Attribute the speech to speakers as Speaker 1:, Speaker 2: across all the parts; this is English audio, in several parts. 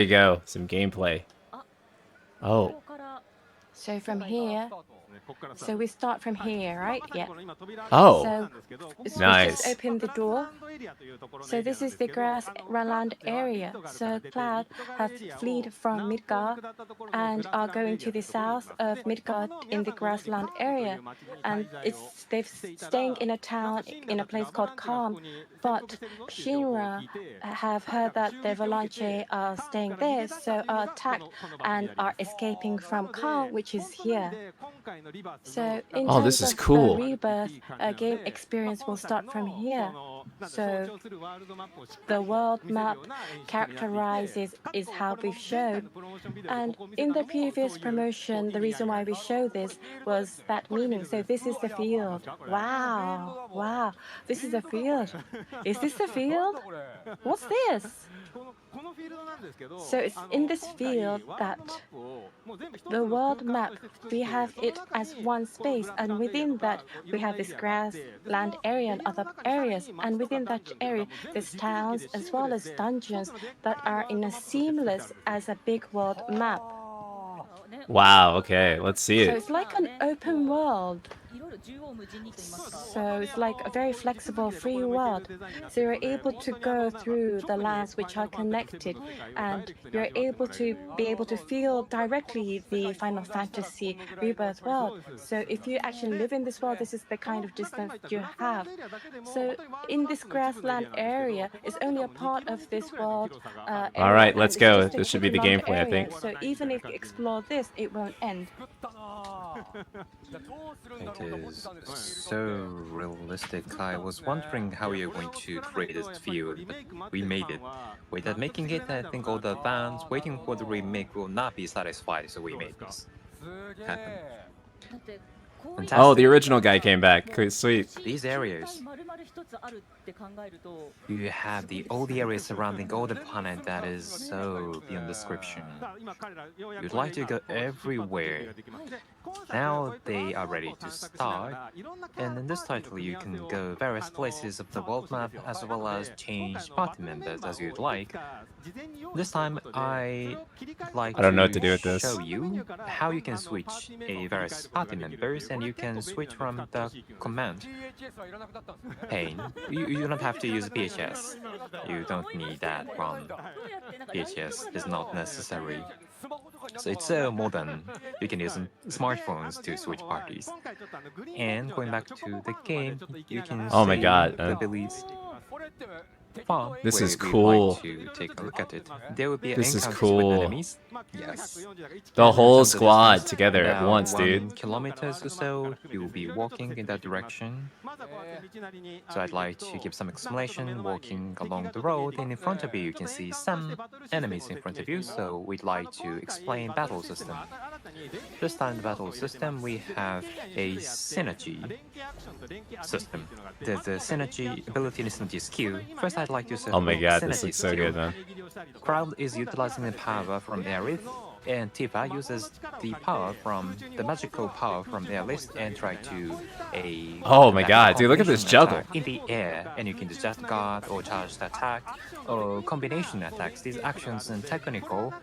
Speaker 1: you go. Some gameplay. Oh.
Speaker 2: So from here, so we start from here, right? Yeah.
Speaker 1: Oh.
Speaker 2: So we just
Speaker 1: Nice.
Speaker 2: open the door. So this is the grassland area. So Cloud have fled from Midgard and are going to the south of Midgard in the grassland area. And they're staying in a town in a place called Calm. But Shinra have heard that the Volanche are staying there, so are attacked and are escaping from Calm, which is here. So in
Speaker 1: Oh, this
Speaker 2: terms
Speaker 1: is
Speaker 2: of
Speaker 1: cool.
Speaker 2: Rebirth, game experience will start from here. So the world map characterizes is how we've shown. And in the previous promotion, the reason why we show this was that meaning. So this is the field. Wow, wow, this is the field. Is this the field? What's this? So it's in this field that the world map, we have it as one space, and within that we have this grassland area and other areas, and within that area there's towns as well as dungeons that are in a seamless as a big world map.
Speaker 1: Wow, okay, let's see
Speaker 2: So
Speaker 1: it.
Speaker 2: it's like an open world. So it's like a very flexible free world. So you're able to go through the lands which are connected, and you're able to feel directly the Final Fantasy Rebirth world. So if you actually live in this world, this is the kind of distance you have. So in this grassland area is only a part of this world area.
Speaker 1: All right, let's
Speaker 2: and it's
Speaker 1: go.
Speaker 2: just a
Speaker 1: This should be
Speaker 2: pretty
Speaker 1: the
Speaker 2: large
Speaker 1: gameplay, I
Speaker 2: area.
Speaker 1: think.
Speaker 2: So even if you explore this, it won't end.
Speaker 3: It is so realistic. I was wondering how you're going to create this field, but we made it. Without making it, I think all the fans waiting for the remake will not be satisfied, so we made this happen. Fantastic.
Speaker 1: Oh, the original guy came back. Sweet.
Speaker 3: These areas, you have all the areas surrounding all the planet that is so beyond description. You'd like to go everywhere. Now they are ready to start, and in this title you can go various places of the world map as well as change party members as you'd like. This time I
Speaker 1: don't know what to do with this.
Speaker 3: show you how you can switch various party members, and you can switch from the command pane. You don't have to use PHS. You don't need that one. PHS is not necessary. So it's so modern. You can use smartphones to switch parties. And going back to the game, you can
Speaker 1: Oh my
Speaker 3: see
Speaker 1: God,
Speaker 3: the Billy's farm.
Speaker 1: This is
Speaker 3: we'd
Speaker 1: cool.
Speaker 3: like to take a look at it. There will be
Speaker 1: This is
Speaker 3: encounters
Speaker 1: cool.
Speaker 3: with enemies. Yes.
Speaker 1: The whole
Speaker 3: From
Speaker 1: squad
Speaker 3: distance,
Speaker 1: together at
Speaker 3: about
Speaker 1: once,
Speaker 3: 1
Speaker 1: dude.
Speaker 3: kilometers or so, you will be walking in that direction. So I'd like to give some explanation. Walking along the road, and in front of you, you can see some enemies in front of you. So we'd like to explain battle system. This time, the battle system, we have a synergy system. There's a synergy ability and synergy skill. First, I'd like to say.
Speaker 1: Oh my God, this looks so good, man.
Speaker 3: Crowd is utilizing the power from Aerith, and Tifa uses the power from the magical power from Aerith and try to
Speaker 1: Oh my God, dude, look at this juggle.
Speaker 3: in the air, and you can just guard or charge the attack or combination attacks. These actions and technical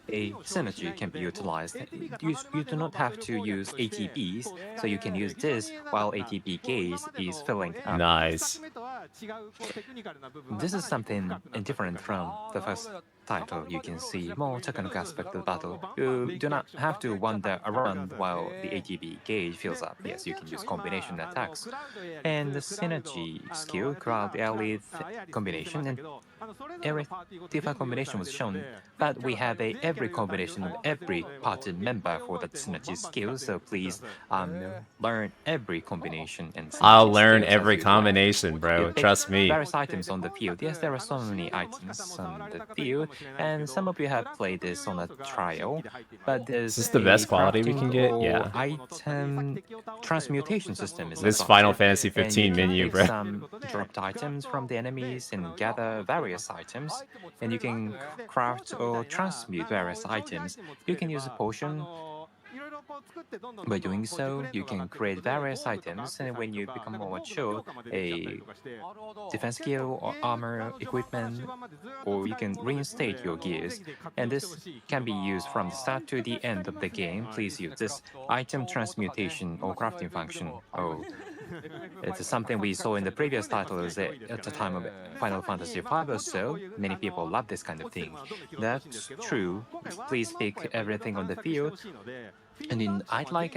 Speaker 3: synergy can be utilized. You do not have to use ATBs, so you can use this while ATB gauge is filling up.
Speaker 1: Nice.
Speaker 3: This is something different from the first title. You can see more technical aspect of the battle. You do not have to wander around while the ATB gauge fills up. Yes, you can use combination attacks. And the synergy skill, Crowd Aerith combination and Aerith Tifa combination was shown, but we have every combination of every party member for that synergy skill, so please learn every combination and synergy
Speaker 1: I'll learn
Speaker 3: skills as
Speaker 1: every
Speaker 3: you like.
Speaker 1: combination,
Speaker 3: You
Speaker 1: bro.
Speaker 3: pick
Speaker 1: Trust me.
Speaker 3: various items on the field. Yes, there are so many items on the field, and some of you have played this on a trial, but there's
Speaker 1: Is this the best quality we
Speaker 3: crafting
Speaker 1: can get?
Speaker 3: or
Speaker 1: Yeah.
Speaker 3: Item transmutation system is
Speaker 1: This
Speaker 3: assigned.
Speaker 1: Final Fantasy
Speaker 3: And you
Speaker 1: 15
Speaker 3: can
Speaker 1: menu,
Speaker 3: pick
Speaker 1: bro.
Speaker 3: some dropped items from the enemies and gather various items, and you can craft or transmute various items. You can use a potion By doing so, you can create various items, and when you become more mature, a defense gear or armor equipment, or you can reinstate your gears. And this can be used from the start to the end of the game. Please use this item transmutation or crafting function. Oh, it's something we saw in the previous titles at the time of Final Fantasy V or so. Many people love this kind of thing. That's true. Please pick everything on the field. And then I'd like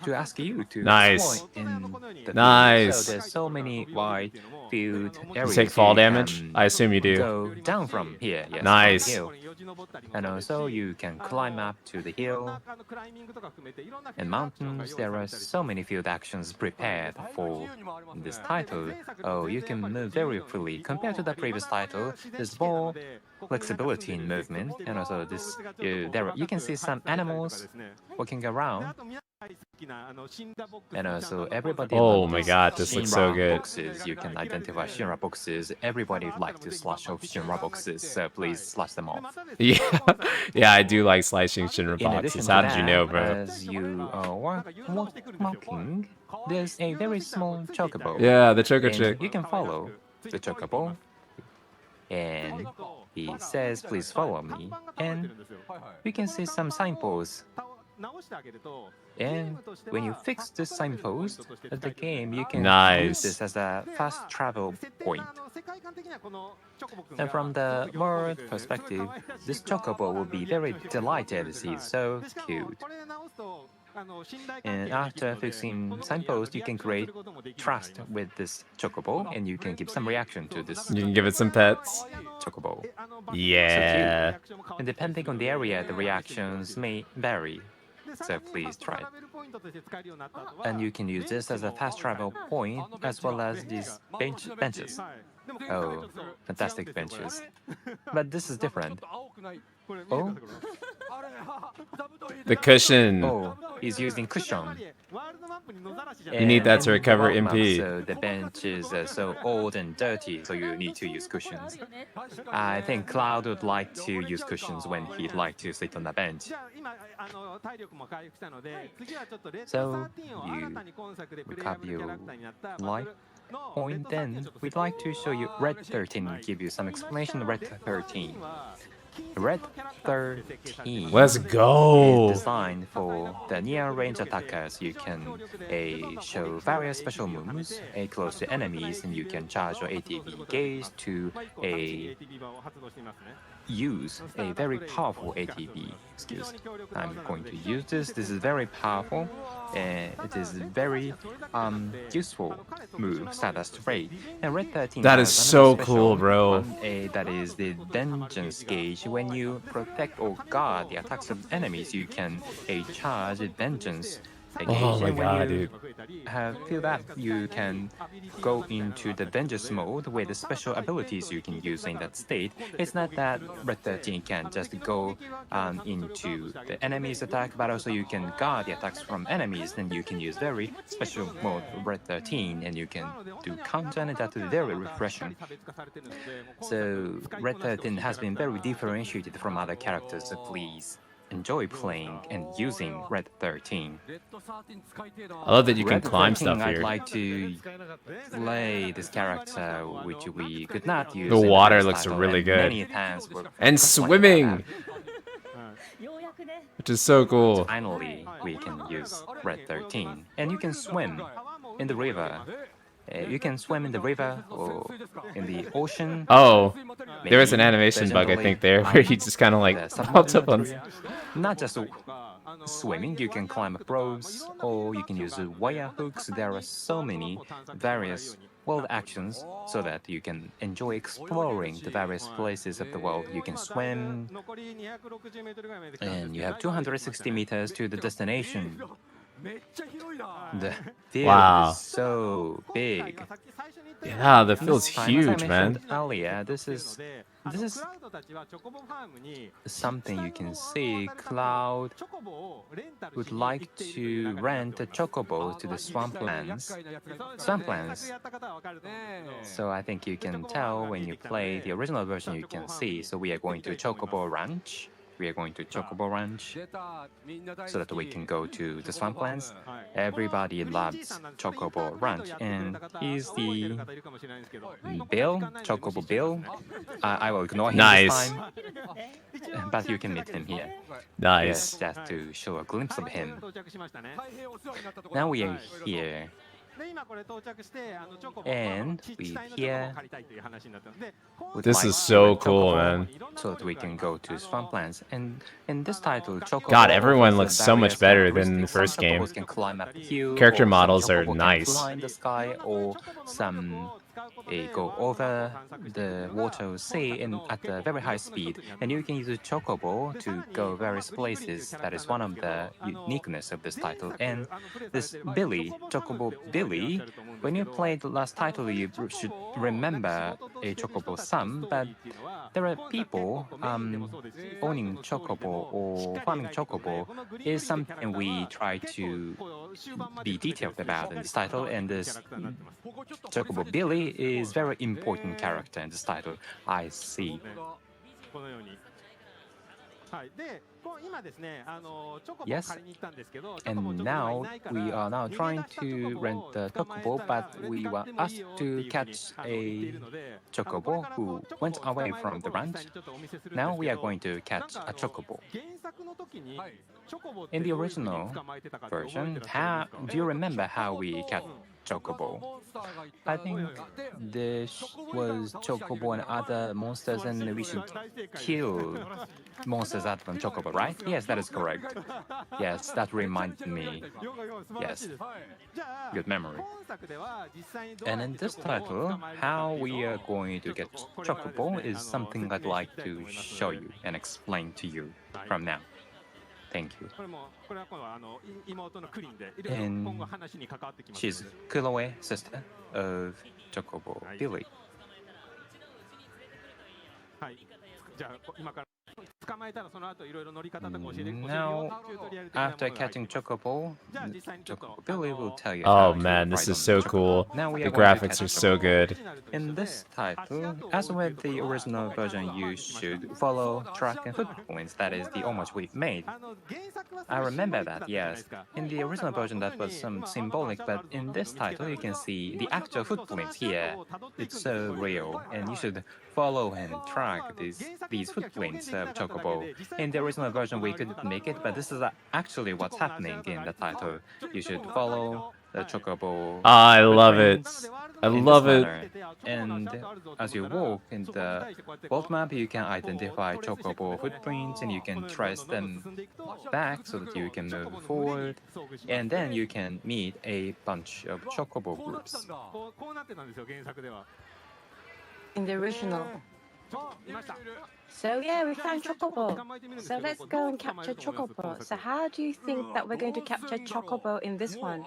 Speaker 3: to ask you to
Speaker 1: Nice.
Speaker 3: explore in the
Speaker 1: Nice.
Speaker 3: field. So there's so many wide field
Speaker 1: You
Speaker 3: areas.
Speaker 1: take fall
Speaker 3: you
Speaker 1: damage?
Speaker 3: can
Speaker 1: I assume you do.
Speaker 3: Go down from here. Yes,
Speaker 1: Nice.
Speaker 3: from the hill. And also you can climb up to the hill and mountains. There are so many field actions prepared for this title. Oh, you can move very freely. Compared to the previous title, there's more flexibility in movement. And also this, you can see some animals walking around. And also everybody
Speaker 1: Oh
Speaker 3: loves
Speaker 1: my
Speaker 3: these
Speaker 1: god, this looks so
Speaker 3: Shinra
Speaker 1: good.
Speaker 3: boxes. You can identify Shinra boxes. Everybody would like to slash off Shinra boxes, so please slash them off.
Speaker 1: Yeah, yeah, I do like slicing Shinra
Speaker 3: In addition
Speaker 1: boxes.
Speaker 3: to
Speaker 1: How did you know,
Speaker 3: that,
Speaker 1: bro?
Speaker 3: as you are walking, there's a very small chocobo.
Speaker 1: Yeah, the Choco
Speaker 3: And
Speaker 1: Chick.
Speaker 3: you can follow the chocobo. And he says, please follow me. And we can see some signposts. And when you fix this signpost at the game, you can use this as a fast travel point. And from the world perspective, this chocobo will be very delighted. He's so cute. And after fixing signpost, you can create trust with this chocobo, and you can give some reaction to this
Speaker 1: You can give it some pets.
Speaker 3: chocobo.
Speaker 1: Yeah.
Speaker 3: So cute. And depending on the area, the reactions may vary. So please try it. And you can use this as a fast travel point as well as these benches. Oh, fantastic benches. But this is different. Oh,
Speaker 1: The cushion.
Speaker 3: oh, he's using cushion.
Speaker 1: You need that to
Speaker 3: And in the
Speaker 1: recover
Speaker 3: world map,
Speaker 1: MP.
Speaker 3: So the benches are so old and dirty, so you need to use cushions. I think Cloud would like to use cushions when he'd like to sit on the bench. So you recover your life point, then we'd like to show you Red 13 and give you some explanation of Red 13. Red 13
Speaker 1: Let's go.
Speaker 3: is designed for the near-range attackers. You can show various special moves close to enemies, and you can charge your ATB gauge to use a very powerful ATB. Excuse me. I'm going to use this. This is very powerful. It is very useful move, Stardust Ray. And Red 13
Speaker 1: That is
Speaker 3: has
Speaker 1: so
Speaker 3: another
Speaker 1: cool,
Speaker 3: special
Speaker 1: bro.
Speaker 3: one, that is the Vengeance gauge. When you protect or guard the attacks of enemies, you can charge Vengeance gauge.
Speaker 1: Oh my
Speaker 3: And when
Speaker 1: god,
Speaker 3: you
Speaker 1: dude.
Speaker 3: feel that, you can go into the Vengeance mode with the special abilities you can use in that state. It's not that Red 13 can just go into the enemy's attack, but also you can guard the attacks from enemies. Then you can use very special mode Red 13, and you can do counter, and that is very refreshing. So Red 13 has been very differentiated from other characters, so please enjoy playing and using Red 13.
Speaker 1: I love that you can
Speaker 3: Red
Speaker 1: climb
Speaker 3: 13,
Speaker 1: stuff
Speaker 3: I'd
Speaker 1: here.
Speaker 3: like to play this character, which we could not use.
Speaker 1: The
Speaker 3: in
Speaker 1: water
Speaker 3: previous
Speaker 1: looks
Speaker 3: title,
Speaker 1: really
Speaker 3: and
Speaker 1: good.
Speaker 3: Many times we're
Speaker 1: And
Speaker 3: complaining about
Speaker 1: swimming,
Speaker 3: that.
Speaker 1: which is so cool.
Speaker 3: Finally, we can use Red 13, and you can swim in the river. You can swim in the river or in the ocean.
Speaker 1: Oh, there was an
Speaker 3: Maybe
Speaker 1: animation bug, I
Speaker 3: legendary
Speaker 1: think, there, where he just kind of like
Speaker 3: the
Speaker 1: popped up on.
Speaker 3: submarine. Not just swimming, you can climb up ropes, or you can use wire hooks. There are so many various world actions so that you can enjoy exploring the various places of the world. You can swim, and you have 260 meters to the destination. The field
Speaker 1: Wow.
Speaker 3: is so big.
Speaker 1: Yeah, the field's
Speaker 3: As I
Speaker 1: huge,
Speaker 3: mentioned
Speaker 1: man.
Speaker 3: earlier, this is something you can see. Cloud would like to rent a chocobo to the swamplands. So I think you can tell when you play the original version. You can see. So we are going to Chocobo Ranch. we are going to Chocobo Ranch so that we can go to the swamplands. Everybody loves Chocobo Ranch, and he's the Bill, Chocobo Bill. I will ignore him
Speaker 1: Nice.
Speaker 3: this time, but you can meet him here.
Speaker 1: Nice.
Speaker 3: Yes, just to show a glimpse of him. Now we are here. And we here would
Speaker 1: This
Speaker 3: like
Speaker 1: is
Speaker 3: to
Speaker 1: so
Speaker 3: rent
Speaker 1: cool,
Speaker 3: Chocobo
Speaker 1: man.
Speaker 3: So that we can go to swamplands. And in this title, Chocobo
Speaker 1: God, everyone
Speaker 3: offers
Speaker 1: looks so much
Speaker 3: various
Speaker 1: better than the
Speaker 3: characteristics.
Speaker 1: first game.
Speaker 3: Chocobos can climb up a hill,
Speaker 1: Character
Speaker 3: or some
Speaker 1: models are
Speaker 3: Chocobo can
Speaker 1: nice.
Speaker 3: fly in the sky, or some go over the water or sea at a very high speed. And you can use a Chocobo to go various places. That is one of the uniqueness of this title. And this Billy, Chocobo Billy, when you played the last title, you should remember a Chocobo some, but there are people owning Chocobo or farming Chocobo is something we try to be detailed about in this title, and this Chocobo Billy is very important character in this title. I see. Yes, and now we are now trying to rent the Chocobo, but we were asked to catch a Chocobo who went away from the ranch. Now we are going to catch a Chocobo. In the original version, do you remember how we catch Chocobo? I think this was Chocobo and other monsters, and we should kill monsters other than Chocobo, right? Yes, that is correct. Yes, that reminded me. Yes, good memory. And in this title, how we are going to get Chocobo is something I'd like to show you and explain to you from now. Thank you. And she's Kuroe, sister of Chocobo Billy. Now, after catching Chocobo, Chocobo Billy will tell you how
Speaker 1: Oh
Speaker 3: to
Speaker 1: man, this
Speaker 3: ride
Speaker 1: is
Speaker 3: on
Speaker 1: so
Speaker 3: Chocobo.
Speaker 1: cool.
Speaker 3: Now we
Speaker 1: The
Speaker 3: are going to
Speaker 1: graphics
Speaker 3: catch
Speaker 1: are so
Speaker 3: Chocobo.
Speaker 1: good.
Speaker 3: In this title, as with the original version, you should follow track and footprints. That is the homage we've made. I remember that, yes. In the original version, that was some symbolic, but in this title, you can see the actual footprints here. It's so real, and you should follow and track these footprints of Chocobo. In the original version, we couldn't make it, but this is actually what's happening in the title. You should follow the Chocobo.
Speaker 1: I love it.
Speaker 3: footprints
Speaker 1: I
Speaker 3: in this
Speaker 1: love it.
Speaker 3: manner. And as you walk in the world map, you can identify Chocobo footprints, and you can trace them back so that you can move forward. And then you can meet a bunch of Chocobo groups.
Speaker 2: In the original. So yeah, we found Chocobo. So let's go and capture Chocobo. So how do you think that we're going to capture Chocobo in this one?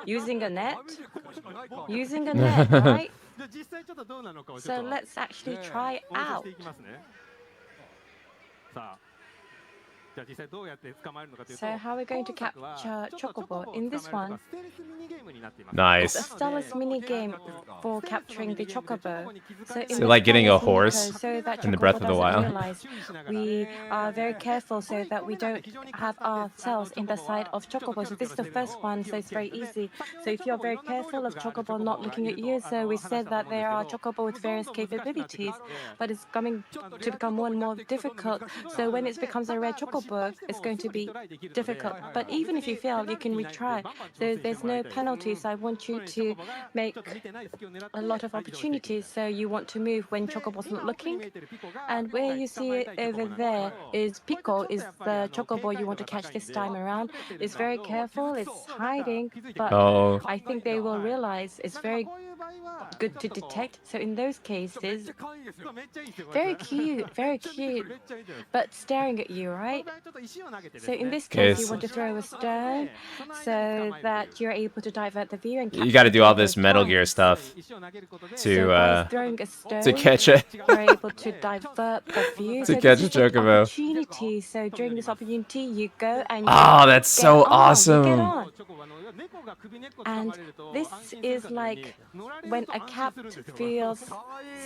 Speaker 2: Using a net? Using a net, right? So let's actually try it out. So how are we going to capture Chocobo in this one? It's a
Speaker 1: Nice.
Speaker 2: stealth mini game for capturing the Chocobo. So in
Speaker 1: So
Speaker 2: the
Speaker 1: like getting a
Speaker 2: stealth mini
Speaker 1: horse
Speaker 2: code, so that
Speaker 1: in the
Speaker 2: Chocobo
Speaker 1: Breath of the
Speaker 2: doesn't
Speaker 1: Wild.
Speaker 2: realize, we are very careful so that we don't have ourselves in the sight of Chocobo. So this is the first one, so it's very easy. So if you're very careful of Chocobo not looking at you, so we said that there are Chocobo with various capabilities, but it's coming to become more and more difficult. So when it becomes a red Chocobo, it's going to be difficult. But even if you fail, you can retry. So there's no penalties. I want you to make a lot of opportunities. So you want to move when Chocobo's not looking. And where you see it over there is Pico, is the Chocobo you want to catch this time around. It's very careful. It's hiding, but
Speaker 1: Oh.
Speaker 2: I think they will realize it's very good to detect. So in those cases, very cute, but staring at you, right? So in this case, you want to throw a stone so that you're able to divert the view and capture
Speaker 1: You got to do all
Speaker 2: the
Speaker 1: this Metal
Speaker 2: twice.
Speaker 1: Gear stuff
Speaker 2: So by
Speaker 1: to
Speaker 2: throwing a stone,
Speaker 1: catch it.
Speaker 2: you're able to divert the view.
Speaker 1: To
Speaker 2: So
Speaker 1: catch
Speaker 2: this
Speaker 1: a
Speaker 2: is the
Speaker 1: Chocobo.
Speaker 2: opportunity. So during this opportunity, you go and you
Speaker 1: Oh, that's
Speaker 2: get
Speaker 1: so
Speaker 2: on. You get
Speaker 1: awesome.
Speaker 2: on. And this is like when a cat feels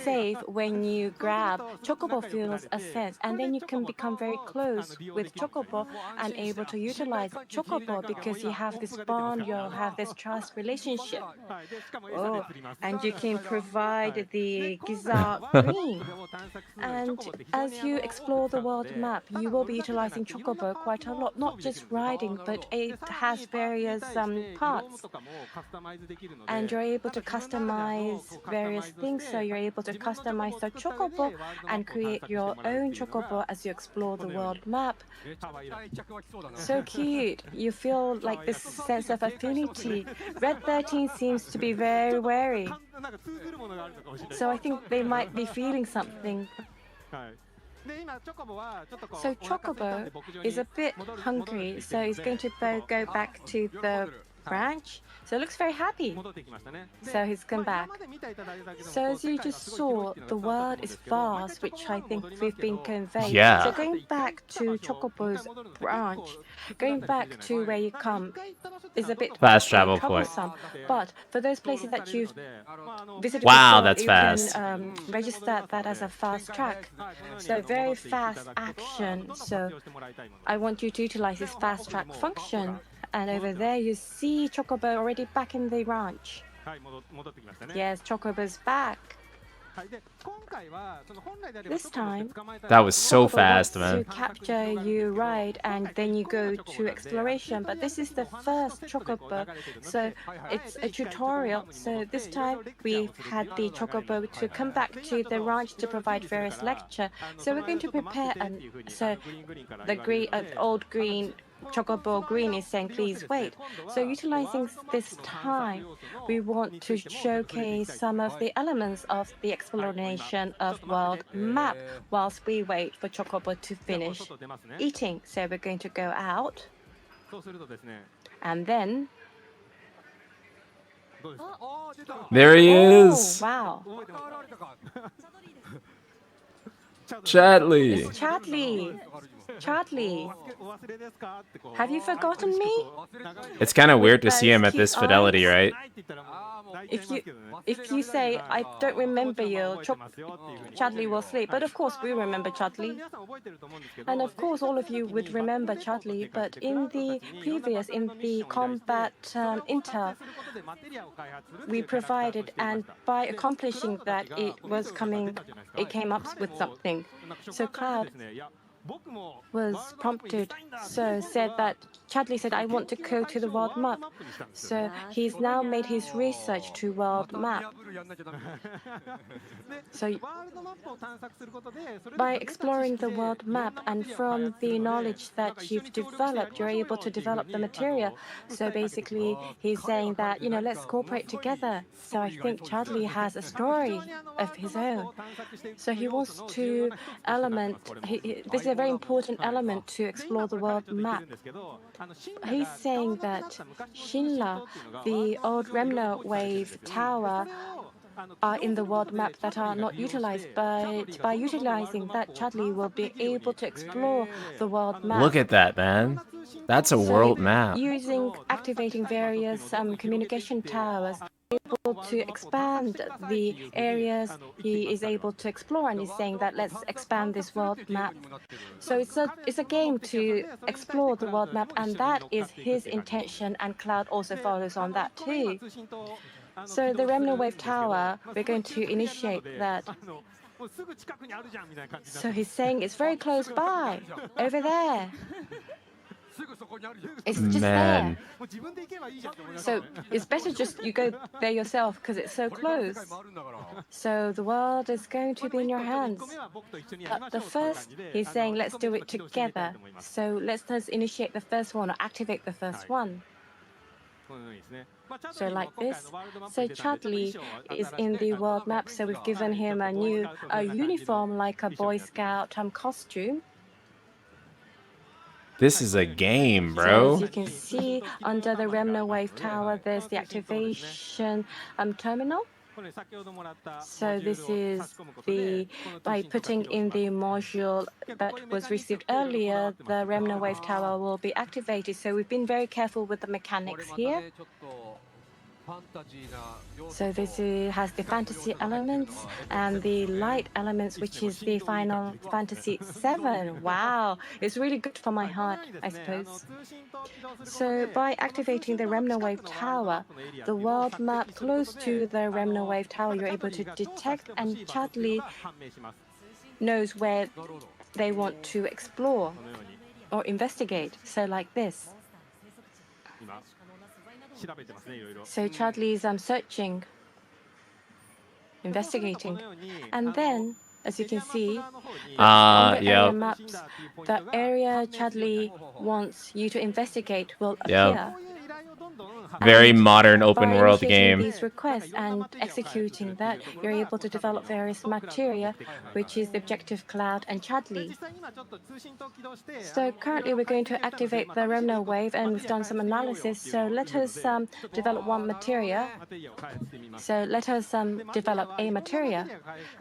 Speaker 2: safe when you grab, Chocobo feels a sense, and then you can become very close with Chocobo and able to utilize Chocobo because you have this bond, you have this trust relationship. Oh, and you can provide the Giza green. And as you explore the world map, you will be utilizing Chocobo quite a lot, not just riding, but it has various parts. And you're able to customize various things, so you're able to customize the Chocobo and create your own Chocobo as you explore the world map. So cute. You feel like this sense of affinity. Red 13 seems to be very wary. So I think they might be feeling something. So Chocobo is a bit hungry, so he's going to go back to the branch. So it looks very happy. So he's come back. So as you just saw, the world is vast, which I think we've been conveyed.
Speaker 1: Yeah.
Speaker 2: So going back to Chocobo's branch, going back to where you come is a bit
Speaker 1: Fast travel point.
Speaker 2: troublesome. But for those places that you've visited
Speaker 1: Wow,
Speaker 2: before,
Speaker 1: that's
Speaker 2: you
Speaker 1: fast.
Speaker 2: can register that as a fast track. So very fast action. So I want you to utilize this fast track function. And over there, you see Chocobo already back in the ranch. Yes, Chocobo's back. This time,
Speaker 1: That was so
Speaker 2: Chocobo
Speaker 1: fast,
Speaker 2: wants
Speaker 1: man.
Speaker 2: to capture you, ride, and then you go to exploration. But this is the first Chocobo, so it's a tutorial. So this time we've had the Chocobo to come back to the ranch to provide various lecture. So we're going to prepare, and so the green, old green. Chocobo Green is saying, please wait. So utilizing this time, we want to showcase some of the elements of the exploration of world map whilst we wait for Chocobo to finish eating. So we're going to go out. And then...
Speaker 1: There he is.
Speaker 2: Oh, wow.
Speaker 1: Chadley.
Speaker 2: It's Chadley. Chadley. Have you forgotten me?
Speaker 1: It's kind of weird to see him
Speaker 2: those
Speaker 1: at this
Speaker 2: cute
Speaker 1: fidelity,
Speaker 2: eyes?
Speaker 1: right?
Speaker 2: If you say, I don't remember you, Chadley will sleep. But of course, we remember Chadley. And of course, all of you would remember Chadley. But in the previous, in the combat inter, we provided, and by accomplishing that, it came up with something. So Cloud was prompted, so said that Chadley said, I want to go to the world map. So he's now made his research to world map. So by exploring the world map and from the knowledge that you've developed, you're able to develop the material. So basically, he's saying that, let's cooperate together. So I think Chadley has a story of his own. So he wants to this is a very important element to explore the world map. He's saying that Shinla, the old Remno Wave Tower, are in the world map that are not utilized, but by utilizing that, Chadley will be able to explore the world map.
Speaker 1: Look at that, man. That's a world map.
Speaker 2: Activating various communication towers, able to expand the areas he is able to explore, and he's saying that let's expand this world map. So it's a game to explore the world map, and that is his intention, and Cloud also follows on that too. So the Remno Wave Tower, we're going to initiate that. So he's saying it's very close by, over there. It's just there. So it's better just you go there yourself because it's so close. So the world is going to be in your hands. But the first, he's saying, let's do it together. So let's initiate the first one or activate the first one. So like this. So Chadley is in the world map. So we've given him a new uniform like a Boy Scout costume.
Speaker 1: This is a game,
Speaker 2: So
Speaker 1: bro.
Speaker 2: as you can see, under the Remno Wave Tower, there's the activation terminal. So this is by putting in the module that was received earlier, the Remnant Wave Tower will be activated. So we've been very careful with the mechanics here. So this has the fantasy elements and the light elements, which is the Final Fantasy VII. Wow, it's really good for my heart, I suppose. So by activating the Remnant Wave Tower, the world map close to the Remnant Wave Tower, you're able to detect, and Chadley knows where they want to explore or investigate. So like this. So Chadley is searching, investigating, and then, as you can see, on the area maps, the area Chadley wants you to investigate will appear.
Speaker 1: Very modern open
Speaker 2: by
Speaker 1: world
Speaker 2: initiating
Speaker 1: game.
Speaker 2: these requests and executing that, you're able to develop various materia, which is the objective cloud and Chadley. So currently we're going to activate the Remnant Wave, and we've done some analysis. So let us develop one materia. So let us develop a materia.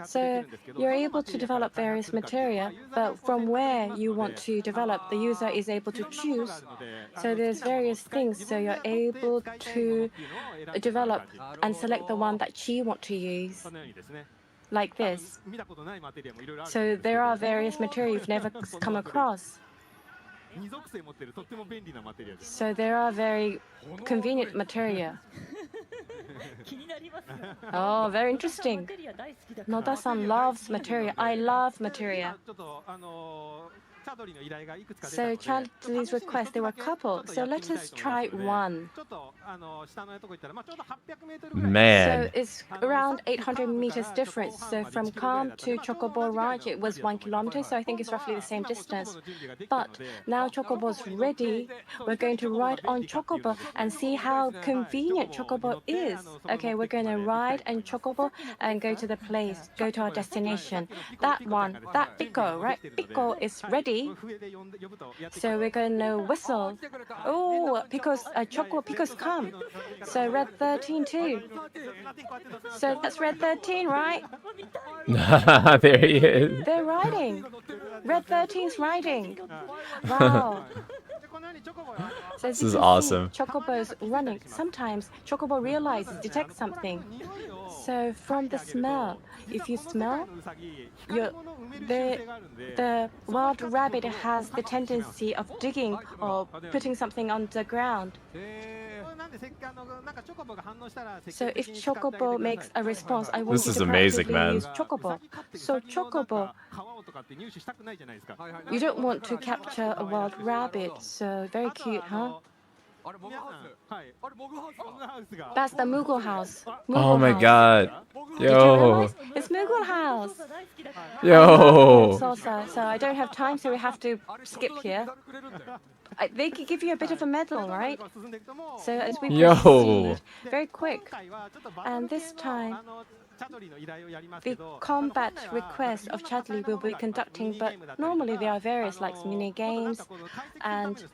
Speaker 2: So you're able to develop various materia, but from where you want to develop, the user is able to choose. So there's various things. So you're able to develop and select the one that she wants to use, like this. So there are various material you've never come across. So there are very convenient material. Oh, very interesting. Noda-san loves materia. I love materia. So Chadley's request, there were a couple. So let us try one.
Speaker 1: Man.
Speaker 2: So it's around 800 meters difference. So from Calm to Chocobo Ranch, it was 1 kilometer. So I think it's roughly the same distance. But now Chocobo's ready. We're going to ride on Chocobo and see how convenient Chocobo is. Okay, we're going to ride on Chocobo and go to the place, go to our destination. That one, that Pico, right? Pico is ready. So we're going to whistle. Oh, Pico's Pico's come. So Red 13 too. So that's Red 13, right?
Speaker 1: There he is.
Speaker 2: They're riding. Red 13's riding. Wow. So
Speaker 1: This is awesome.
Speaker 2: Chocobo's running. Sometimes Chocobo realizes, detects something. So from the smell, if you smell, the wild rabbit has the tendency of digging or putting something on the ground. So if Chocobo makes a response, I want
Speaker 1: This
Speaker 2: you
Speaker 1: is
Speaker 2: to
Speaker 1: amazing,
Speaker 2: proactively
Speaker 1: man.
Speaker 2: use Chocobo. So Chocobo, you don't want to capture a wild rabbit. So very cute, huh? That's the Moogle house.
Speaker 1: Oh my god.
Speaker 2: Did you
Speaker 1: Yo.
Speaker 2: realize? It's Moogle house.
Speaker 1: Yo.
Speaker 2: So I don't have time, so we have to skip here. They could give you a bit of a medal, right? So as we proceed, very quick. And this time, the combat request of Chadley will be conducting, but normally there are various like mini games and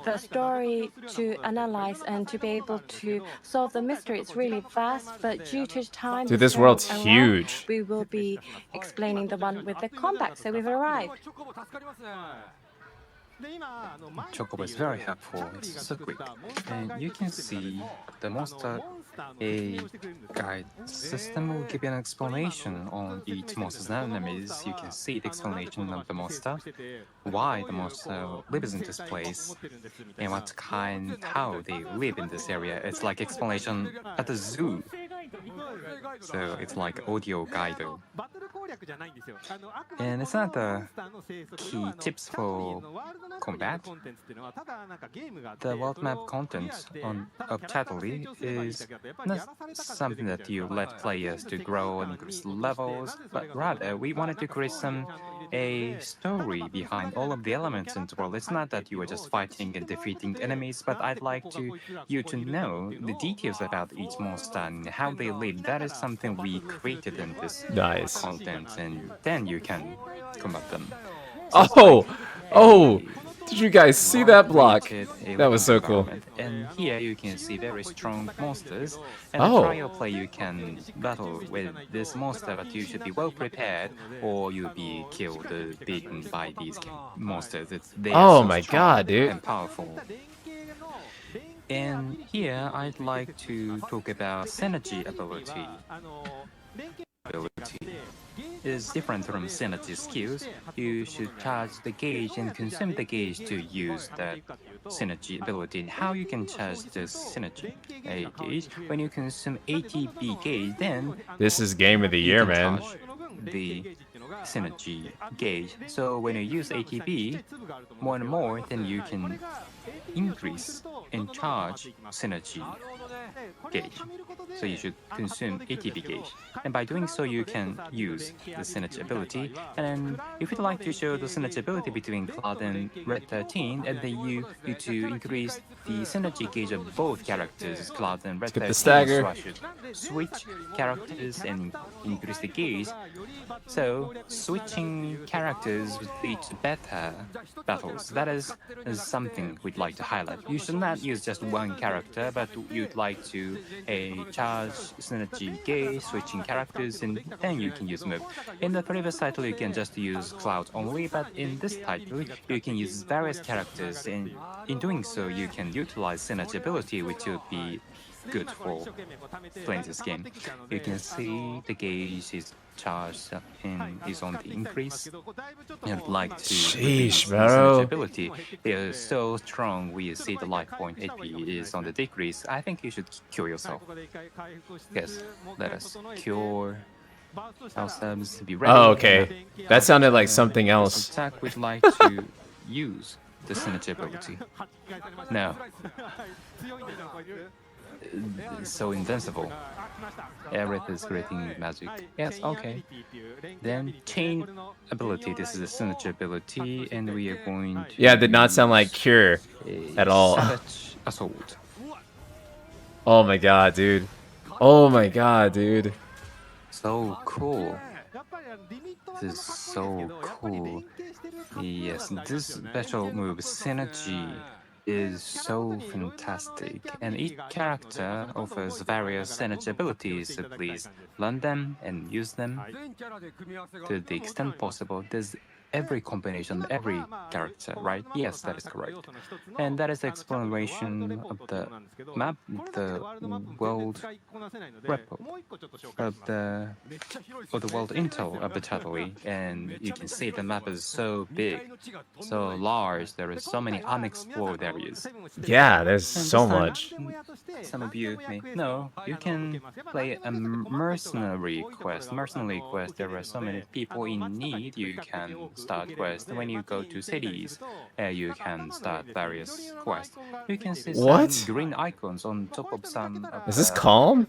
Speaker 2: the story to analyze and to be able to solve the mystery. It's really vast, but due to time,
Speaker 1: Dude, this world's huge.
Speaker 2: We will be explaining the one with the combat. So we've arrived.
Speaker 3: Chocobo is very helpful. It's so quick. And you can see the monster a guide system will give you an explanation on each monster's enemies. You can see the explanation of the monster, why the monster lives in this place, and how they live in this area. It's like explanation at the zoo. So it's like audio guide. And it's not the key tips for combat. The world map content of Chadley is not something that you let players to grow and increase levels, but rather we wanted to create a story behind all of the elements in the world. It's not that you are just fighting and defeating enemies, but I'd like you to know the details about each monster and how they live. That is something we created in this content, and then you can combat them. So
Speaker 1: Did you guys see that block?
Speaker 3: created a
Speaker 1: That was so cool.
Speaker 3: environment. And here you can see very strong monsters. And
Speaker 1: Oh.
Speaker 3: the trial play, you can battle with this monster, but you should be well prepared, or you'll be killed, beaten by these monsters. They are
Speaker 1: Oh
Speaker 3: so
Speaker 1: my
Speaker 3: strong
Speaker 1: god, dude.
Speaker 3: and powerful. And here I'd like to talk about synergy ability. Is different from synergy skills. You should charge the gauge and consume the gauge to use that synergy ability. And how you can charge this synergy gauge? When you consume ATB gauge, then
Speaker 1: This is game of the
Speaker 3: you
Speaker 1: year,
Speaker 3: can
Speaker 1: man.
Speaker 3: charge the synergy gauge. So when you use ATB more and more, then you can increase and charge synergy gauge. So you should consume ATB gauge. And by doing so, you can use the synergy ability. And then if you'd like to show the synergy ability between Cloud and Red 13, and then you need to increase the synergy gauge of both characters, Cloud and Red
Speaker 1: Get
Speaker 3: 13.
Speaker 1: the stagger.
Speaker 3: So I should switch characters and increase the gauge. So switching characters would lead to better battles. That is something we'd like to highlight. You should not use just one character, but you'd like to charge synergy gauge, switching characters, and then you can use move. In the previous title, you can just use Cloud only, but in this title, you can use various characters, and in doing so, you can utilize synergy ability, which would be good for playing this game. You can see the gauge is charged and is on the increase. I'd like to
Speaker 1: Sheesh,
Speaker 3: release
Speaker 1: bro.
Speaker 3: synergy ability. They are so strong. We see the life point AP is on the decrease. I think you should cure yourself. Yes, let us cure ourselves. Be ready.
Speaker 1: Oh, okay. That sounded like something else.
Speaker 3: Attack, we'd like to use the synergy ability. No. So invincible. Aerith is creating magic. Yes, okay. Then chain ability. This is a synergy ability, and we are going to.
Speaker 1: Yeah, it did not sound like Cure at all.
Speaker 3: Savage assault.
Speaker 1: Oh my god, dude. Oh my god, dude.
Speaker 3: So cool. This is so cool. Yes, this special move, synergy, is so fantastic, and each character offers various synergy abilities, so please learn them and use them to the extent possible. There's every combination, every character, right? Yes, that is correct. And that is the explanation of the map, the world repo of the world intel of the Chadley. And you can see the map is so big, so large. There is so many unexplored areas.
Speaker 1: Yeah, there's
Speaker 3: And
Speaker 1: so
Speaker 3: this time,
Speaker 1: much.
Speaker 3: Some of you may know, you can play a mercenary quest. Mercenary quest, there are so many people in need. You can start quests. When you go to cities, you can start various quests. You can see
Speaker 1: What?
Speaker 3: some green icons on top of some of
Speaker 1: Is this
Speaker 3: the
Speaker 1: calm?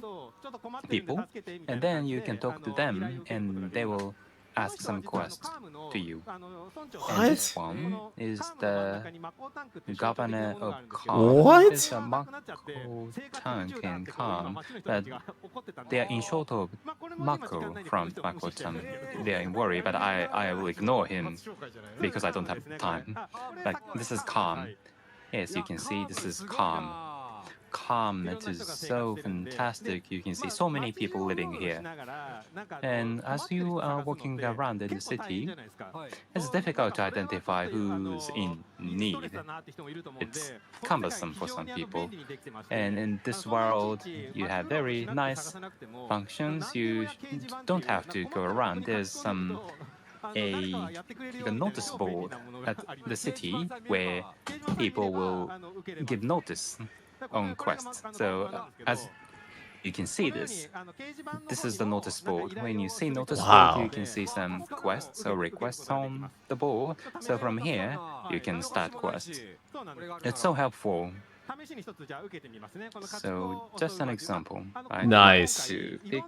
Speaker 3: people, and then you can talk to them, and they will ask some quests to you. And this
Speaker 1: What?
Speaker 3: one is the governor of Calm.
Speaker 1: What?
Speaker 3: It's a Mako Tank and Calm, but they are in short of Mako from Mako Chan. They are in worry, but I will ignore him because I don't have time. But this is Calm. Yes, you can see this is Calm. Calm, it is so fantastic. You can see so many people living here. And as you are walking around in the city, it's difficult to identify who's in need. It's cumbersome for some people. And in this world, you have very nice functions. You don't have to go around. There's a notice board at the city where people will give notice on quests. So as you can see this is the notice board. When you see notice board, you can see some quests or requests on the board. So from here, you can start quests. It's so helpful. So just an example, right?
Speaker 1: Nice.
Speaker 3: To pick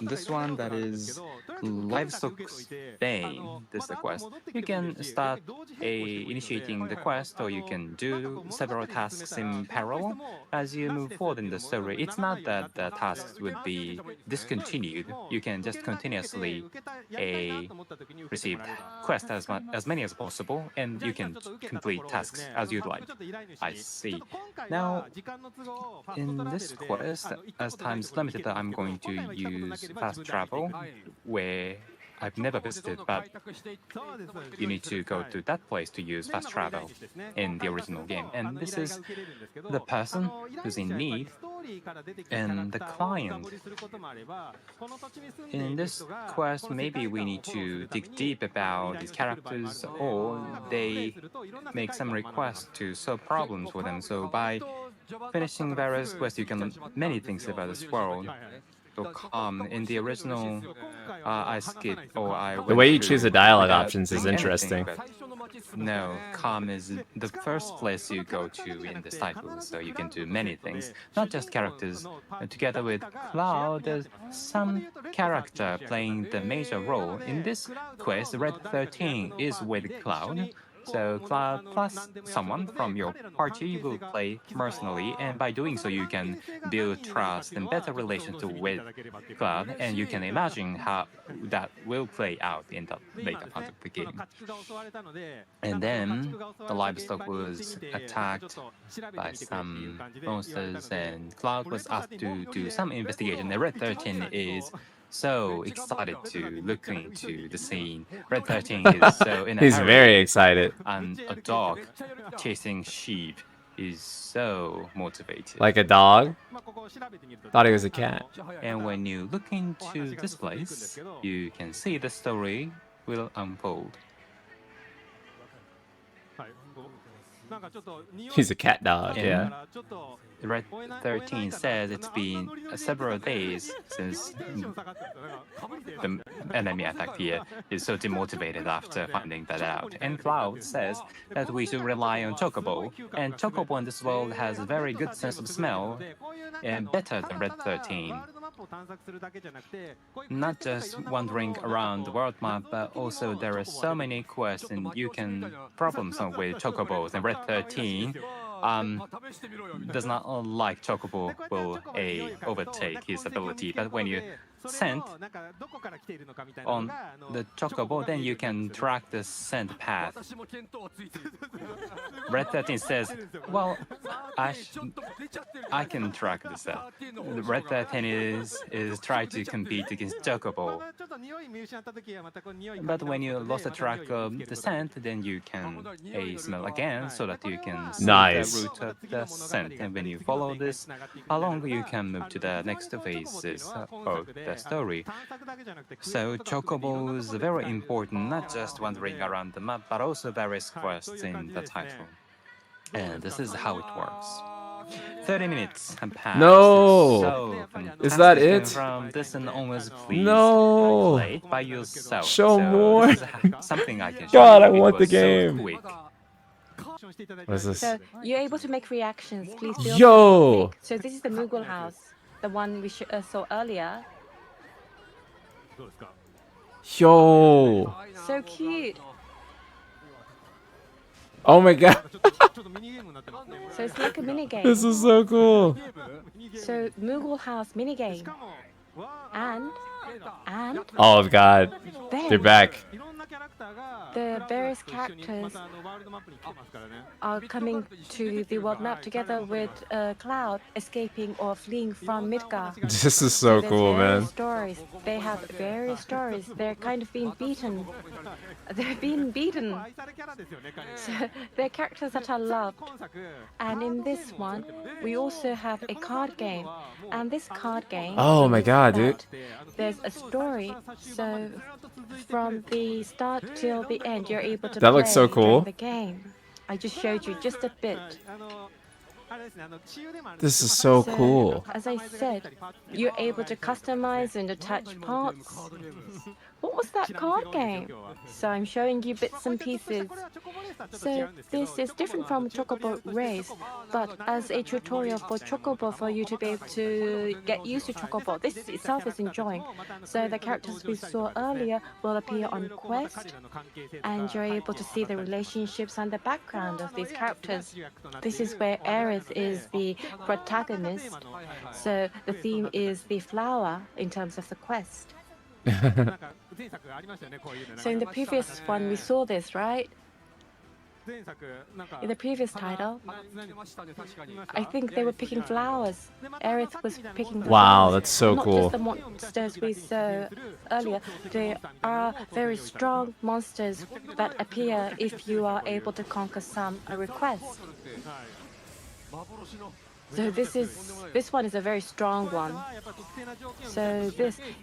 Speaker 3: this one that is livestock Spain, this is the quest. You can start initiating the quest, or you can do several tasks in parallel as you move forward in the story. It's not that the tasks would be discontinued. You can just continuously receive quests as many as possible, and you can complete tasks as you'd like. I see. Now, in this quest, as time is limited, I'm going to use fast travel, where I've never visited, but you need to go to that place to use fast travel in the original game. And this is the person who's in need and the client. In this quest, maybe we need to dig deep about these characters, or they make some requests to solve problems for them. So by finishing various quests, you can learn many things about this world. So in the original, I skipped or I
Speaker 1: The
Speaker 3: went
Speaker 1: way you
Speaker 3: through
Speaker 1: choose the dialogue
Speaker 3: without
Speaker 1: options is
Speaker 3: doing anything,
Speaker 1: interesting.
Speaker 3: but no, calm is the first place you go to in this title, so you can do many things, not just characters. Together with Cloud, there's some character playing the major role. In this quest, Red 13 is with Cloud. So Cloud plus someone from your party will play mercenary, and by doing so, you can build trust and better relations with Cloud, and you can imagine how that will play out in the later part of the game. And then the livestock was attacked by some monsters, and Cloud was asked to do some investigation. And Red 13 is so excited to look into the scene. Red 13 is so in a
Speaker 1: He's
Speaker 3: hurry,
Speaker 1: very excited.
Speaker 3: and a dog chasing sheep is so motivated.
Speaker 1: Like a dog? Thought he was a cat.
Speaker 3: And when you look into this place, you can see the story will unfold.
Speaker 1: He's a cat dog, yeah.
Speaker 3: Red 13 says it's been several days since the enemy attacked here. Is so demotivated after finding that out. And Cloud says that we should rely on Chocobo. And Chocobo in this world has a very good sense of smell, and better than Red 13. Not just wandering around the world map, but also there are so many quests and you can problem solve with Chocobos. And Red 13 does not like Chocobo will overtake his ability, but when you scent on the Chocobo, then you can track the scent path. Red 13 says, well, I can track this out. Red 13 is trying to compete against Chocobo. But when you lost the track of the scent, then you can smell again so that you can see
Speaker 1: Nice.
Speaker 3: the route of the scent. And when you follow this along, you can move to the next phases of the story. So Chocobo is very important, not just wandering around the map, but also various quests in the title. And this is how it works. 30 minutes have passed.
Speaker 1: No!
Speaker 3: It's so fantastic.
Speaker 1: Is that it?
Speaker 3: And from this and onwards, please
Speaker 1: No!
Speaker 3: play it by yourself.
Speaker 1: Show
Speaker 3: so
Speaker 1: more.
Speaker 3: This is something I can show
Speaker 1: God,
Speaker 3: you.
Speaker 1: I want
Speaker 3: It was
Speaker 1: the game.
Speaker 3: So quick.
Speaker 1: What is this?
Speaker 2: So you're able to make reactions. Please feel
Speaker 1: Yo!
Speaker 2: free to click. So this is the Moogle house, the one we saw earlier.
Speaker 1: Yo!
Speaker 2: So cute.
Speaker 1: Oh my god.
Speaker 2: So it's like a mini game.
Speaker 1: This is so cool.
Speaker 2: So Moogle house mini game. And
Speaker 1: Oh god.
Speaker 2: then
Speaker 1: They're back.
Speaker 2: the various characters are coming to the world map together with Cloud escaping or fleeing from Midgar.
Speaker 1: This is so
Speaker 2: There's
Speaker 1: cool,
Speaker 2: various
Speaker 1: man.
Speaker 2: stories. They have various stories. They're kind of being beaten. They're being beaten. So they're characters that are loved. And in this one, we also have a card game. And this card game.
Speaker 1: Oh my
Speaker 2: is
Speaker 1: god, dude.
Speaker 2: that There's a story. So from the start till the end, you're able to
Speaker 1: That looks so
Speaker 2: play during
Speaker 1: cool.
Speaker 2: the game. I just showed you just a bit.
Speaker 1: This is so
Speaker 2: So,
Speaker 1: cool.
Speaker 2: as I said, you're able to customize and attach parts What was that card game? So I'm showing you bits and pieces. So this is different from Chocobo Race, but as a tutorial for Chocobo for you to be able to get used to Chocobo, this itself is enjoying. So the characters we saw earlier will appear on Quest, and you're able to see the relationships and the background of these characters. This is where Aerith is the protagonist, so the theme is the flower in terms of the quest. So in the previous one, we saw this, right? In the previous title, I think they were picking flowers. Aerith was picking the
Speaker 1: Wow,
Speaker 2: flowers.
Speaker 1: that's so
Speaker 2: Not
Speaker 1: cool.
Speaker 2: just the monsters we saw earlier. They are very strong monsters that appear if you are able to conquer some requests. So this one is a very strong one. So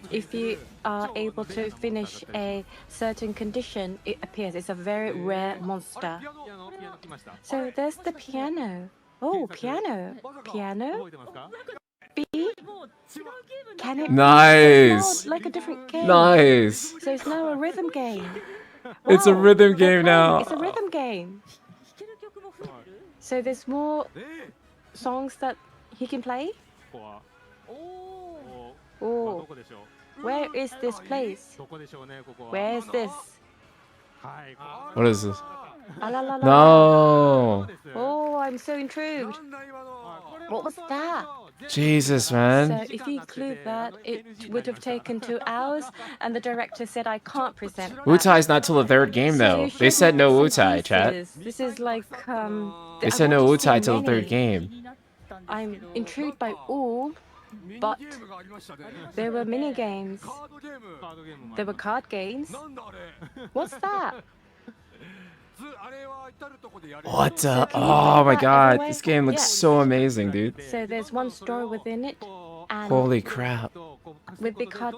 Speaker 2: if you are able to finish a certain condition, it appears. It's a very rare monster. So there's the piano. Oh, piano. Piano? B? Can it
Speaker 1: Nice.
Speaker 2: be? No, like a different game.
Speaker 1: Nice.
Speaker 2: So it's now a rhythm game.
Speaker 1: It's a
Speaker 2: Wow,
Speaker 1: rhythm
Speaker 2: they're
Speaker 1: game
Speaker 2: playing.
Speaker 1: now.
Speaker 2: It's a rhythm game. So there's more songs that he can play? Oh, where is this place? Where is this?
Speaker 1: What is this?
Speaker 2: Ah, la, la, la, la.
Speaker 1: No.
Speaker 2: Oh, I'm so intrigued. What was that?
Speaker 1: Jesus, man.
Speaker 2: So if you include that, it would have taken 2 hours, and the director said, I can't present that.
Speaker 1: Wutai's not till the third game,
Speaker 2: So
Speaker 1: though.
Speaker 2: you
Speaker 1: They
Speaker 2: showed
Speaker 1: said
Speaker 2: me
Speaker 1: no
Speaker 2: bits and
Speaker 1: Wutai, chat.
Speaker 2: pieces. This is like,
Speaker 1: They
Speaker 2: I
Speaker 1: said no
Speaker 2: want to see
Speaker 1: Wutai till the third
Speaker 2: many.
Speaker 1: game.
Speaker 2: I'm intrigued by all, but there were mini games. There were card games. What's that?
Speaker 1: What
Speaker 2: So
Speaker 1: the?
Speaker 2: can you
Speaker 1: Oh
Speaker 2: play
Speaker 1: my
Speaker 2: that
Speaker 1: god,
Speaker 2: everywhere?
Speaker 1: this game looks
Speaker 2: Yeah.
Speaker 1: so amazing, dude.
Speaker 2: So there's one story within it, and
Speaker 1: Holy crap.
Speaker 2: with the card